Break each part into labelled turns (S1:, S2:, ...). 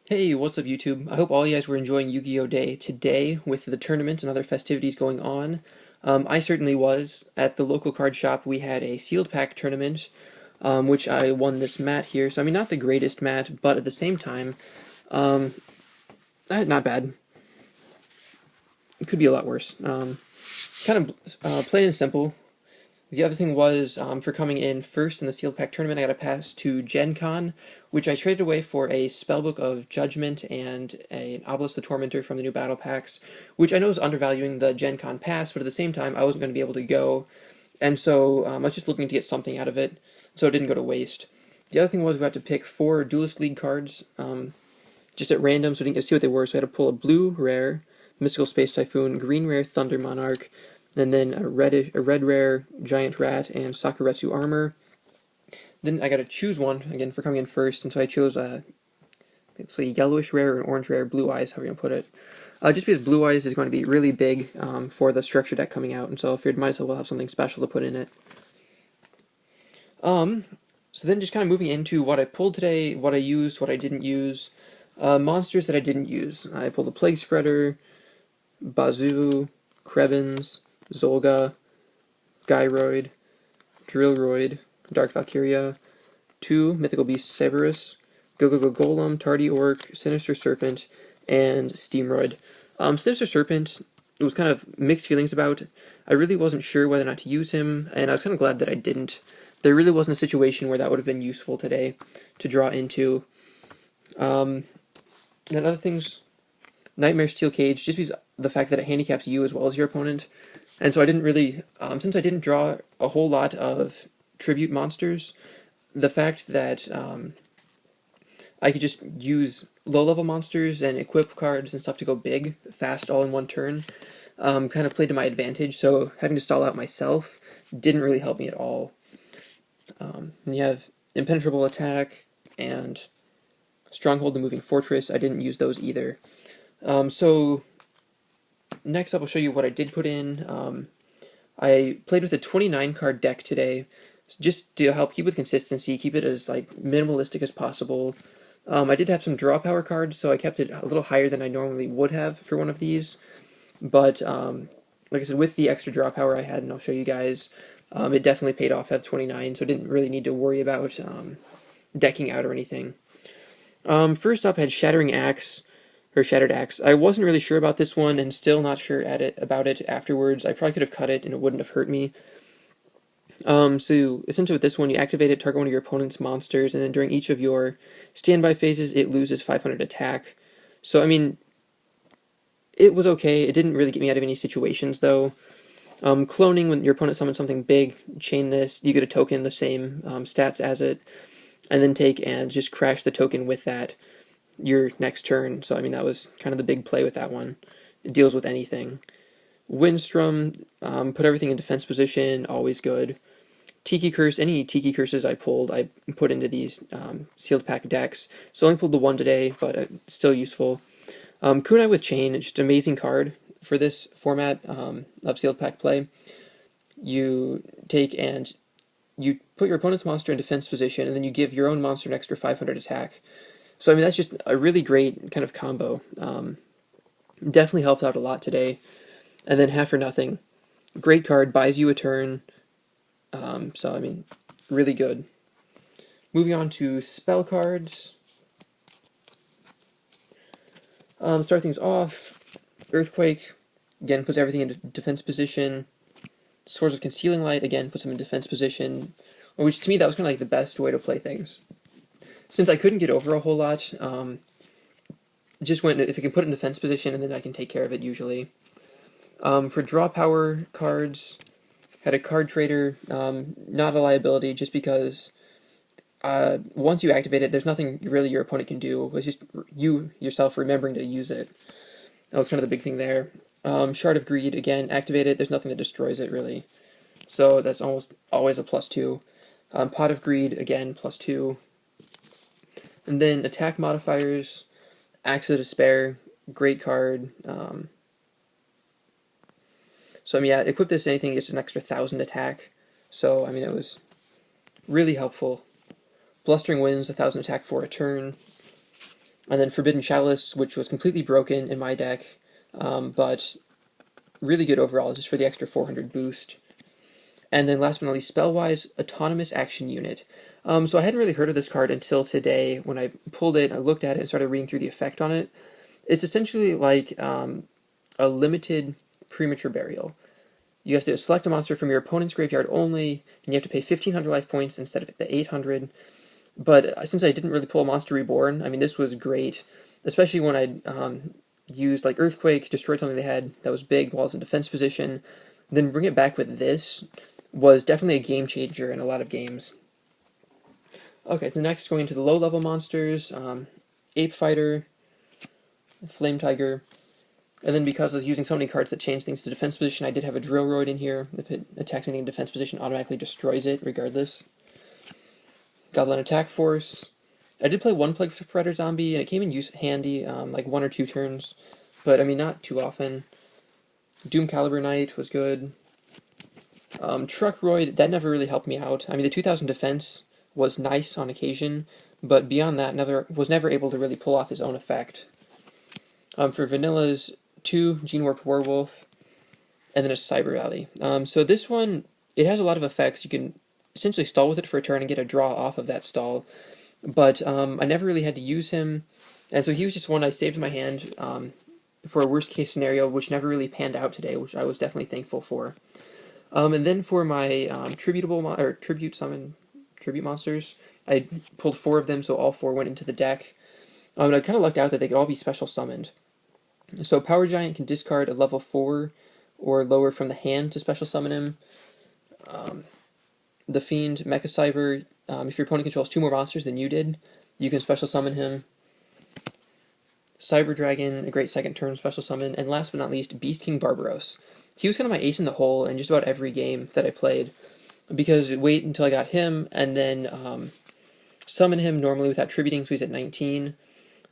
S1: Hey, what's up YouTube? I hope all you guys were enjoying Yu-Gi-Oh! Day today with the tournament and other festivities going on. I certainly was. At the local card shop, we had a sealed pack tournament, which I won this mat here. So, I mean, not the greatest mat, but at the same time, um, not bad. It could be a lot worse. Kind of plain and simple. The other thing was, for coming in first in the sealed pack tournament, I got a pass to Gen Con, which I traded away for a Spellbook of Judgment and an Obelisk the Tormentor from the new battle packs, which I know is undervaluing the Gen Con pass, but at the same time, I wasn't going to be able to go, and so I was just looking to get something out of it, so it didn't go to waste. The other thing was we had to pick 4 Duelist League cards, just at random, so we didn't get to see what they were, so I had to pull a blue rare, Mystical Space Typhoon, green rare, Thunder Monarch, and then a red rare, Giant Rat, and Sakuretsu Armor. Then I got to choose one, again, for coming in first, and so I chose it's a yellowish rare or an orange rare, Blue Eyes, however you want to put it. Just because Blue Eyes is going to be really big for the structure deck coming out, and so I figured might as well have something special to put in it. So then just kind of moving into what I pulled today, what I used, what I didn't use. Monsters that I didn't use. I pulled a Plague Spreader, Bazoo, Krebins, Zolga, Gyroid, Drillroid, Dark Valkyria, 2 Mythical Beast Cerberus, Go Golem, Tardy Orc, Sinister Serpent, and Steamroid. Sinister Serpent, it was kind of mixed feelings about. I really wasn't sure whether or not to use him, and I was kind of glad that I didn't. There really wasn't a situation where that would have been useful today to draw into. Then other things, Nightmare Steel Cage, just because the fact that it handicaps you as well as your opponent. And so I didn't really, since I didn't draw a whole lot of tribute monsters, the fact that I could just use low-level monsters and equip cards and stuff to go big, fast, all in one turn, kind of played to my advantage, so having to stall out myself didn't really help me at all. And you have Impenetrable Attack and Stronghold and Moving Fortress. I didn't use those either. So next up, I'll show you what I did put in. I played with a 29-card deck today, just to help keep with consistency, keep it as like minimalistic as possible. I did have some draw power cards, so I kept it a little higher than I normally would have for one of these. But like I said, with the extra draw power I had, and I'll show you guys, it definitely paid off at 29, so I didn't really need to worry about decking out or anything. First up, I had Shattering Axe, or Shattered Axe. I wasn't really sure about this one, and still not sure about it afterwards. I probably could have cut it, and it wouldn't have hurt me. So essentially with this one, you activate it, target one of your opponent's monsters, and then during each of your standby phases, it loses 500 attack. So, I mean, it was okay. It didn't really get me out of any situations, though. Cloning, when your opponent summons something big, chain this, you get a token the same stats as it, and then take and just crash the token with that your next turn. So, I mean, that was kind of the big play with that one. It deals with anything. Windstrom, put everything in defense position, always good. Tiki Curse, any Tiki Curses I pulled, I put into these sealed pack decks. So I only pulled the one today, but still useful. Kunai with Chain, just an amazing card for this format of sealed pack play. You take and you put your opponent's monster in defense position, and then you give your own monster an extra 500 attack. So, I mean, that's just a really great kind of combo. Definitely helped out a lot today. And then Half or Nothing. Great card, buys you a turn. So, I mean, really good. Moving on to spell cards. Start things off. Earthquake, again, puts everything into defense position. Swords of Concealing Light, again, puts them in defense position. Which, to me, that was kind of like the best way to play things. Since I couldn't get over a whole lot, just went, if I can put it in defense position, and then I can take care of it, usually. For draw power cards, had a card trader, not a liability, just because once you activate it, there's nothing really your opponent can do. It's just you yourself remembering to use it. That was kind of the big thing there. Shard of Greed, again, activate it, there's nothing that destroys it, really. So that's almost always a +2. Pot of Greed, again, +2. And then attack modifiers, Axe of Despair, great card. So, I mean, yeah, equip this anything gets an extra 1,000 attack. So, I mean, it was really helpful. Blustering Winds, 1,000 attack for a turn. And then Forbidden Chalice, which was completely broken in my deck, but really good overall, just for the extra 400 boost. And then last but not least, Spellwise, Autonomous Action Unit. So I hadn't really heard of this card until today when I pulled it, I looked at it, and started reading through the effect on it. It's essentially like a limited premature burial. You have to select a monster from your opponent's graveyard only, and you have to pay 1,500 life points instead of the 800. But since I didn't really pull a Monster Reborn, I mean, this was great, especially when I used like Earthquake, destroyed something they had that was big while it's in defense position. Then bring it back with this was definitely a game changer in a lot of games. Okay, so next going into the low level monsters, Ape Fighter, Flame Tiger, and then because I was using so many cards that change things to defense position, I did have a Drillroid in here. If it attacks anything in defense position, automatically destroys it regardless. Goblin Attack Force. I did play one Plague Spreader Zombie, and it came in handy, like 1 or 2 turns, but I mean, not too often. Doom Caliber Knight was good. Truckroid, that never really helped me out. I mean, the 2000 defense was nice on occasion, but beyond that, was never able to really pull off his own effect. For vanillas, 2 Gene Warped Werewolf, and then a Cyber Valley. So this one, it has a lot of effects. You can essentially stall with it for a turn and get a draw off of that stall, but I never really had to use him, and so he was just one I saved in my hand for a worst case scenario, which never really panned out today, which I was definitely thankful for. And then for my tribute monsters, I pulled 4 of them, so all 4 went into the deck. And I kind of lucked out that they could all be special summoned. So Power Giant can discard a level 4 or lower from the hand to special summon him. The Fiend, Mecha Cyber, if your opponent controls 2 more monsters than you did, you can special summon him. Cyber Dragon, a great second turn special summon. And last but not least, Beast King Barbaros. He was kind of my ace in the hole in just about every game that I played, because wait until I got him, and then summon him normally without tributing, so he's at 19.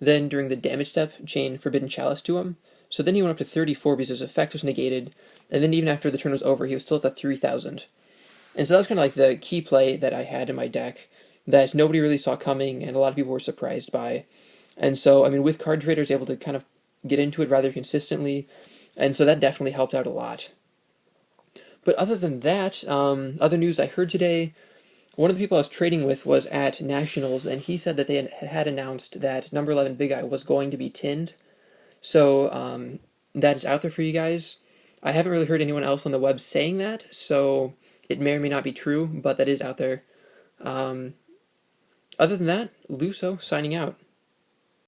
S1: Then during the damage step, chain Forbidden Chalice to him. So then he went up to 34 because his effect was negated, and then even after the turn was over, he was still at the 3,000. And so that was kind of like the key play that I had in my deck that nobody really saw coming, and a lot of people were surprised by. And so, I mean, with Card Trader, I was able to kind of get into it rather consistently, and so that definitely helped out a lot. But other than that, other news I heard today, one of the people I was trading with was at Nationals, and he said that they had announced that number 11 Big Eye was going to be tinned. So that is out there for you guys. I haven't really heard anyone else on the web saying that, so it may or may not be true, but that is out there. Other than that, Luso signing out.